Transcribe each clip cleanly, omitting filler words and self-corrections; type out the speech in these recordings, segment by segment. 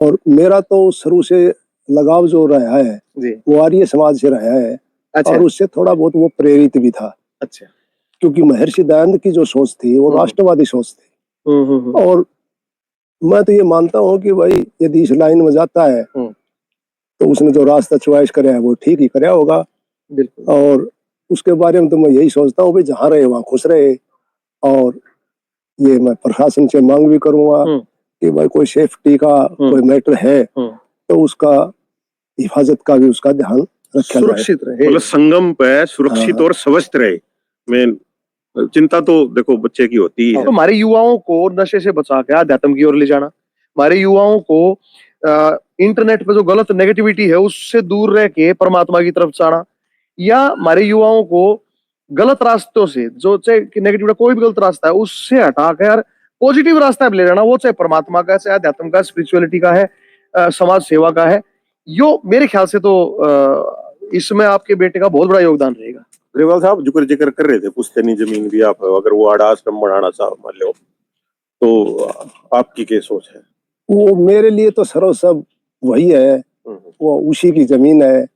और मेरा तो शुरू से लगाव जो रहा है जी। वो आर्य समाज से रहा है। अच्छा। और उससे थोड़ा बहुत वो प्रेरित भी था। अच्छा। क्योंकि महर्षि दयानंद की जो सोच थी वो राष्ट्रवादी सोच थी। और मैं तो ये मानता हूँ कि भाई यदि इस लाइन में जाता है तो उसने जो रास्ता चॉइस कराया है वो ठीक ही कराया होगा। बिल्कुल। और उसके बारे में तो मैं यही सोचता हूँ भाई जहाँ रहे वहाँ खुश रहे। और ये मैं प्रशासन से मांग भी करूंगा कि भाई कोई सेफ्टी का कोई मैटर है तो उसका हिफाजत का भी उसका ध्यान रखा सुरक्षित जाए। रहे, मतलब संगम पे सुरक्षित और स्वस्थ रहे। मैं चिंता तो देखो बच्चे की होती है। तो हमारे युवाओं को नशे से बचा के अध्यात्म की ओर ले जाना, हमारे युवाओं को इंटरनेट पे जो गलत नेगेटिविटी है उससे दूर रह के परमात्मा की तरफ जाना, या हमारे युवाओं को गलत रास्तों से जो चाहे नेगेटिव कोई भी गलत रास्ता है उससे हटा कर पॉजिटिव रास्ता पे ले जाना, वो चाहे परमात्मा का, चाहे अध्यात्म का, स्पिरिचुअलिटी का है, समाज सेवा का है। यो मेरे ख्याल से तो इसमें आपके बेटे का बहुत बड़ा योगदान रहेगा। ग्रेवाल साहब जिक्र कर रहे थे पुश्तैनी जमीन भी, आप अगर वो आश्रम बनाना चाहो मान लो तो आपकी क्या सोच है? वो मेरे लिए तो सरो सब वही है, वो उसी की जमीन है।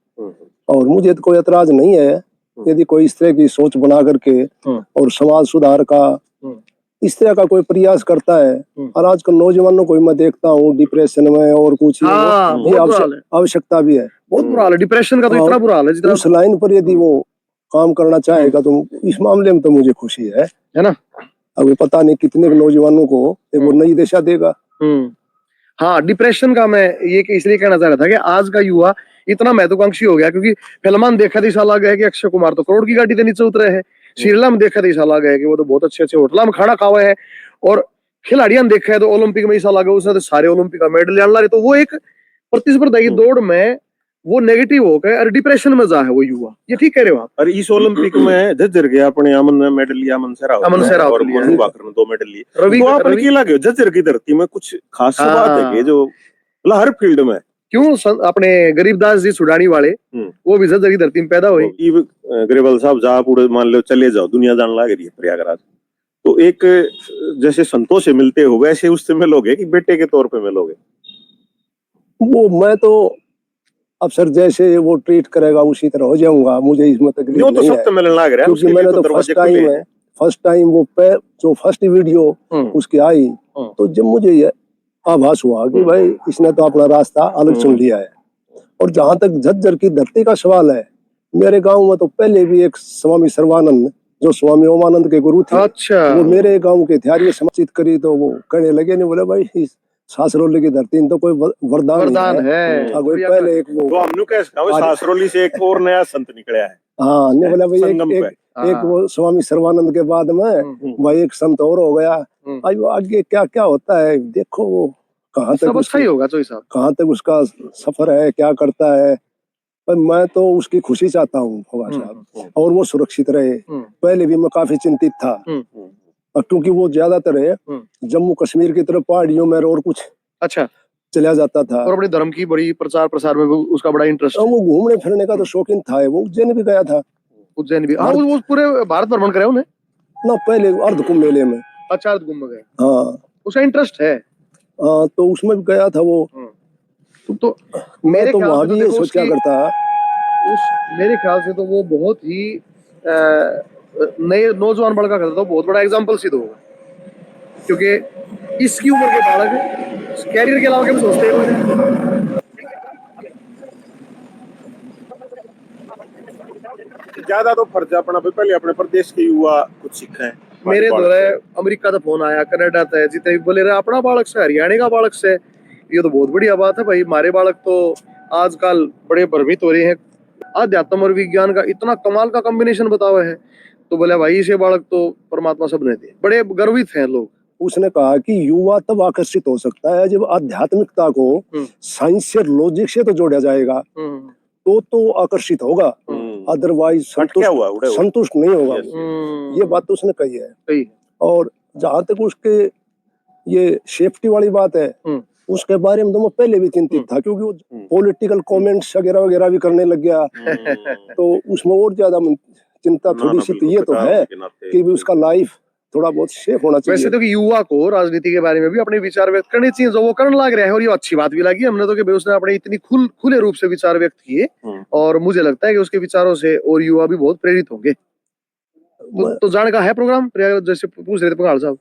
और मुझे तो कोई एतराज नहीं है यदि कोई इस तरह की सोच बना करके और समाज सुधार का इस तरह का कोई प्रयास करता है। और आजकल नौजवानों को मैं देखता हूँ डिप्रेशन में और कुछ ये आवश्यकता भी है। बहुत बुरा हाल है डिप्रेशन का, तो इतना बुरा हाल है जितना उस लाइन पर यदि वो काम करना चाहेगा तो इस मामले में तो मुझे खुशी है ना। अभी पता नहीं कितने नौजवानों को एक वो नई दिशा देगा। हाँ, डिप्रेशन का मैं ये इसलिए कहना चाह रहा था कि आज का युवा इतना महत्वाकांक्षी हो गया, क्योंकि फिल्म में देखा था साल गया कि अक्षय कुमार तो करोड़ की गाड़ी के नीचे उतरे हैं, सीरियल में देखा था साल गया कि वो तो बहुत अच्छे अच्छे होटल में खाना खावा है, और खिलाड़ियों देखा है तो ओलंपिक में साल आ गया उसने तो सारे ओलंपिक का मेडल ला रहे। तो वो एक प्रतिस्पर्धा की दौड़ में वो नेगेटिव हो गए और डिप्रेशन में जा है वो युवा। ये ठीक कह रहे हो आप? और इस ओलंपिक में झज्जर गया अपने अमन ने मेडल लिया, अमन सेहरा और मनु भाकर ने 2 मेडल लिए। रवि तो आपने की लगे झज्जर की धरती में कुछ खास बात है कि जो मतलब हर फील्ड में क्यों अपने गरीबदास जी सुडानी वाले वो भी झज्जर की धरती में पैदा हुए। ग्रेवाल साहब जहाँ पूरे मान लो चले जाओ दुनिया जान लग रही है प्रयागराज, तो एक जैसे संतों से मिलते हो वैसे उससे मिलोगे कि बेटे के तौर पे मिलोगे? वो मैं तो अफसर जैसे वो ट्रीट करेगा उसी तरह हो जाऊंगा, मुझे इसमें तकलीफ नहीं है। क्योंकि मैंने तो फर्स्ट टाइम वो जो फर्स्ट वीडियो उसकी आई तो जब मुझे ये आभास हुआ कि भाई इसने तो अपना रास्ता अलग चुन लिया है। और जहां तक झज्जर की धरती का सवाल है, मेरे गांव में तो पहले भी एक स्वामी सर्वानंद जो स्वामी ओमानंद के गुरु थे, वो मेरे गांव के थे, समचित करी तो वो कहने लगे, नहीं बोले भाई सासरोली की धरती में तो कोई वरदान है। कोई पहले एक वो हमने कैसे सासरोली से एक और नया संत निकला है। हाँ, नहीं बोला भाई एक वो स्वामी सर्वानंद के बाद में भाई एक संत और हो गया। आज वो आगे क्या क्या होता है देखो, वो कहाँ तक अच्छा ही होगा, कहाँ तक उसका सफर है, क्या करता है। पर मैं तो उसकी खुशी चाहता हूँ फवाद साहब, और वो सुरक्षित रहे। पहले भी मैं काफी चिंतित था क्योंकि वो ज्यादातर है जम्मू कश्मीर की तरफ पहाड़ियों में और कुछ अच्छा चला जाता था, और अपने धर्म की बड़ी प्रचार प्रसार में उसका बड़ा इंटरेस्ट है। वो घूमने फिरने का तो शौकीन था, वो उज्जैन भी गया था। उज्जैन भी, हाँ, वो पूरे भारत भ्रमण करे उन्हें ना, पहले अर्ध कुंभ मेले में। अच्छा, अर्ध कुंभ में गए। हाँ, उसका इंटरेस्ट है। हाँ, तो उसमें भी गया था वो। तो मैं तो वहां भी ये सोचा करता, मेरे ख्याल से तो वो बहुत ही नए नौजवान लड़का करता तो बहुत बड़ा एग्जाम्पल सिद्ध होगा, क्योंकि इसकी उम्र के बालक कैरियर के अलावा क्या सोचते हैं? ज्यादा तो फर्ज है अपना, पहले अपने प्रदेश के युवा कुछ सीखे। मेरे द्वारा अमेरिका का फोन आया, कनाडा था, जितने बोले रहे अपना बालक से, हरियाणा का बालक से, ये तो बहुत बढ़िया बात है भाई। हमारे बालक तो आजकल बड़े भ्रमित हो रहे हैं, अध्यात्म और विज्ञान का इतना कमाल का कॉम्बिनेशन बतावा है। तो बोले भाई इसे बालक तो परमात्मा सब ने दिए, बड़े गर्वित हैं लोग। उसने कहा कि युवा तब आकर्षित हो सकता है जब आध्यात्मिकता को साइंस से लॉजिक से तो जोड़ा जाएगा, तो आकर्षित होगा, अदरवाइज संतुष्ट नहीं होगा। ये बात तो उसने कही है। और जहां तक उसके ये सेफ्टी वाली बात है, उसके बारे में तो मैं पहले भी चिंतित था, क्योंकि वो पॉलिटिकल कमेंट्स वगैरह वगैरह भी करने लग गया। तो उसमें और ज्यादा चिंता थोड़ी सी तो ये तो है कि भी उसका लाइफ थोड़ा बहुत सेफ होना वैसे चाहिए। तो कि युवा को राजनीति के बारे में भी अपने विचार व्यक्त करने चाहिए, जो वो करने लग रहा है, और ये अच्छी बात भी लगी हमने तो कि भाई उसने अपने इतनी खुले रूप से विचार व्यक्त किए, और मुझे लगता है कि उसके विचारों से और युवा भी बहुत प्रेरित होंगे। तो जाने का है प्रोग्राम प्रयाग, जैसे पूछ रहे थे पंगाल साहब?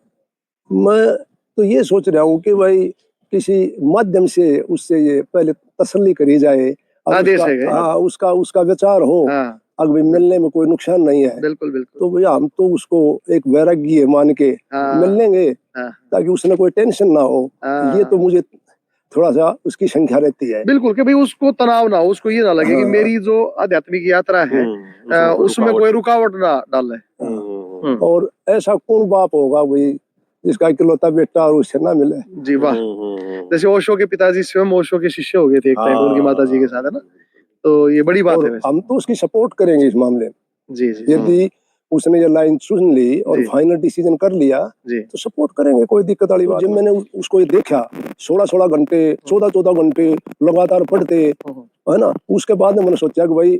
मैं तो ये सोच रहा हूँ कि भाई किसी माध्यम से उससे ये पहले तसल्ली करी जाए, आदेश है हाँ उसका विचार हो, हाँ, अगर मिलने में कोई नुकसान नहीं है बिल्कुल बिल्कुल। तो भैया हम तो उसको एक वैराग्य मान के मिल लेंगे, ताकि उसने कोई टेंशन ना हो। ये तो मुझे थोड़ा सा उसकी संख्या रहती है। बिल्कुल कि भाई उसको तनाव ना हो, उसको ये ना लगे कि मेरी जो आध्यात्मिक यात्रा है उसमें कोई रुकावट ना डाले। और ऐसा कौन बाप होगा भाई जिसका इकलौता बेटा और उससे ना मिले। जी वाह। जैसे ओशो के पिताजी स्वयं ओशो के शिष्य हो गए थे एक टाइम उनकी माता जी के साथ, है ना, तो ये बड़ी बात है। हम तो उसकी सपोर्ट करेंगे इस मामले में। जी जी। यदि उसने ये लाइन चुन ली और फाइनल डिसीजन कर लिया तो सपोर्ट करेंगे, कोई दिक्कत वाली बात। जब मैंने उसको ये देखा 16-16 घंटे 14-14 घंटे लगातार पढ़ते, है ना, उसके बाद में मैंने सोचा कि भाई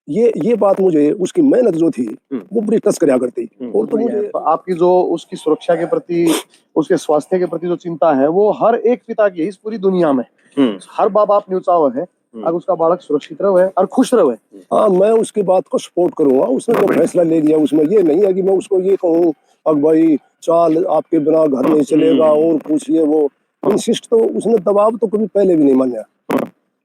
ये बात मुझे उसकी मेहनत जो थी वो बड़ी टच करा करती। और तो मुझे आपकी जो उसकी सुरक्षा के प्रति, उसके स्वास्थ्य के प्रति जो चिंता है, वो हर एक पिता की इस पूरी दुनिया में हर बाप बाप न्यूचाव है अगर उसका बालक सुरक्षित रहे और खुश रहे। हाँ, मैं उसकी बात को सपोर्ट करूंगा। उसने जो फैसला ले लिया उसमें ये नहीं है कि मैं उसको ये कहूँ अब भाई चाल आपके बिना घर नहीं चलेगा और कुछ ये वो इंसिस्ट, तो उसने दबाव तो कभी पहले भी नहीं माना।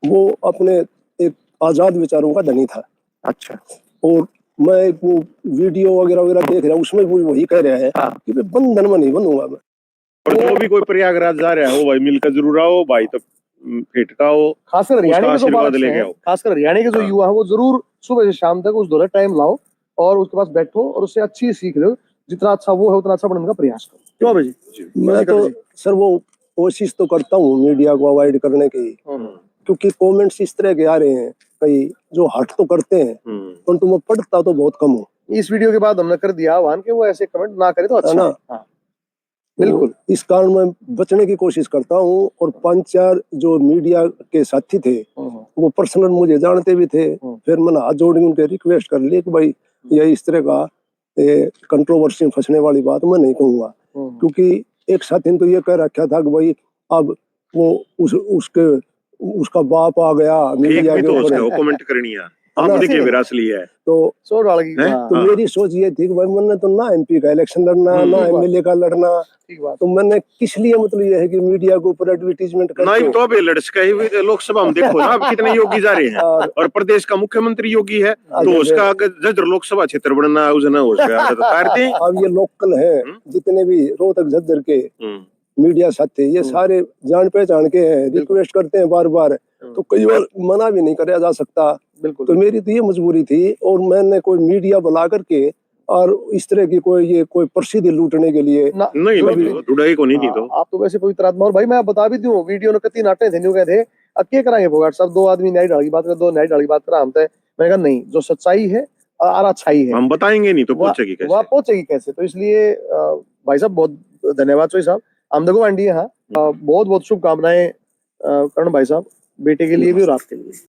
वो अपने एक आजाद विचारों का धनी था। अच्छा। और मैं वो वीडियो वगैरह वगैरह देख रहा हूँ, उसमें वही कह रहा है कि मैं बंधन में नहीं बनूंगा मैं। और जो भी कोई प्रयागराज जा रहा हो भाई मिलकर जरूर आओ भाई, तो फेटका हो, खासकर हरियाणा के जो बालक लेके आओ, खासकर हरियाणा के जो युवा है वो जरूर सुबह से शाम तक उस दौरान टाइम लाओ और उसके पास बैठो और उससे अच्छी सीख लो। जितना अच्छा वो है उतना अच्छा बनने का प्रयास करो। क्यों भाई जी? मैं तो सर वो कोशिश तो करता हूँ मीडिया को अवॉइड करने की, क्योंकि कमेंट्स इस तरह के आ रहे हैं कई जो हट तो करते हैं, परंतु मैं पढ़ता तो बहुत कम हूँ। इस वीडियो के बाद हमने कर दिया आह्वान कि वो ऐसे कमेंट ना करे तो अच्छा है ना। बिल्कुल, इस कारण मैं बचने की कोशिश करता हूँ। और 5-4 जो मीडिया के साथी थे वो पर्सनल मुझे जानते भी थे, फिर मैंने हाथ जोड़ के उनके रिक्वेस्ट कर ली कि भाई ये इस तरह का कंट्रोवर्सी में फंसने वाली बात मैं नहीं कहूँगा। क्योंकि एक साथी ने तो ये कह रखा था कि भाई अब वो उसका बाप आ गया मीडिया के ऊपर कमेंट करनी है, आप देखिए विरासली है तो मेरी सोच ये थी कि भाई मैंने तो ना एमपी का इलेक्शन लड़ना ना एमएलए का लड़ना, तो मैंने किस लिए मतलब ये है कि मीडिया के ऊपर एडवर्टीजमेंट करके नहीं तो अभी लड़का ही लोकसभा में देखो ना अब कितने योगी जा रहे हैं और प्रदेश का मुख्यमंत्री योगी है तो उसका जजर लोकसभा क्षेत्र बनना उसने हो गया। अब ये लोकल है जितने भी रोहतक झज्जर के मीडिया साथी ये सारे जान पहचान के हैं, रिक्वेस्ट करते हैं बार बार, तो कई बार मना भी नहीं किया जा सकता। तो मेरी तो ये मजबूरी थी और मैंने कोई मीडिया बुला करके और इस तरह की कोई प्रसिद्धि लूटने के लिए नहीं को नहीं दी। तो आप तो वैसे पवित्र आत्मा। और भाई मैं बता भी दूं वीडियो ने कति नाटे थे न्यू कहे थे अक्के कराएंगे फोगाट साहब, 2 आदमी न्याय डाली बात कर, 2 न्याय डाली बात करा हम तो। मैंने कहा नहीं, जो सच्चाई है और अच्छाई है हम बताएंगे, नहीं तो पहुंचेगी कैसे, वह पहुंचेगी कैसे। तो इसलिए भाई साहब बहुत धन्यवाद चोई साहब, हम देखो आंटी। हाँ बहुत बहुत शुभकामनाएं करण भाई साहब, बेटे के लिए भी और आपके लिए।